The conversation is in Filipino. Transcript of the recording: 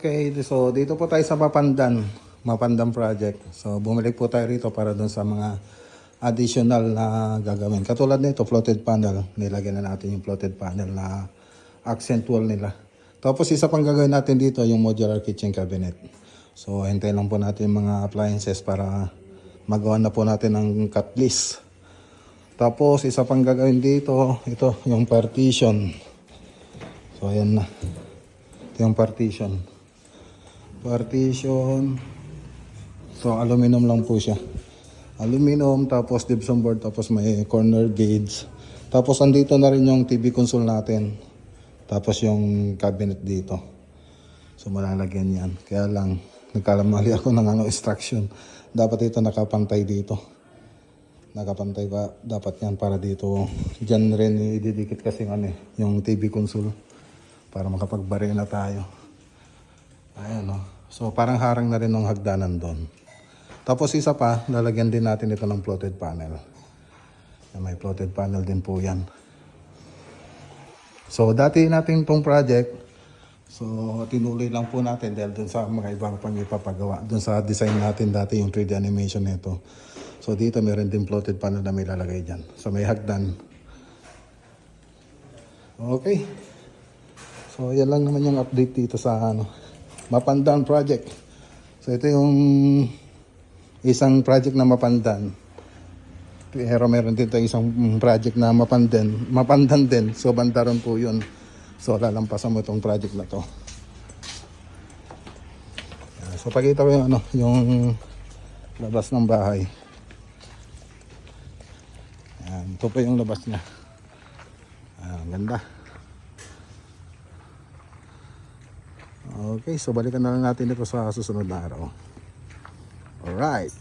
Okay, so dito po tayo sa Mapandan project. So bumalik po tayo rito para dun sa mga additional na gagawin. Katulad nito, floated panel. Nilagyan na natin yung floated panel na accent wall nila. Tapos isa pang gagawin natin dito, yung modular kitchen cabinet. So hintayin lang po natin yung mga appliances para magawa na po natin ng cut list. Tapos isa pang gagawin dito, ito yung partition. So ayan na. Ito yung partition. So aluminum lang po siya. Aluminum, tapos gypsum board, tapos may corner gauge. Tapos andito na rin yung TV console natin. Tapos yung cabinet dito. So malalagyan yan. Kaya lang, nagkalamali ako ng instruction. Dapat ito nakapantay dito. Nakapantay ba? Dapat yan para dito. Diyan rin ididikit kasi yung TV console. Para makapagbari na tayo. Ayan o. So parang harang na rin ng hagdanan doon. Tapos isa pa, lalagyan din natin ito ng floated panel. May floated panel din po yan. So dati natin itong project, so tinuloy lang po natin dahil dun sa mga ibang pang ipapagawa. Dun sa design natin dati yung 3D animation nito. So dito meron din floated panel na may lalagay dyan. So may hagdan. Okay. So yan lang naman yung update dito sa Mapandan project. So ito yung isang project na Mapandan. Pero meron din tayo isang project na Mapandan din. So bandaron po yun. So lalampasan mo itong project na to. So pakita ko yung labas ng bahay. Ayan, ito pa yung labas niya. Ganda. Okay, so balikan na lang natin ito sa susunod na araw. Alright.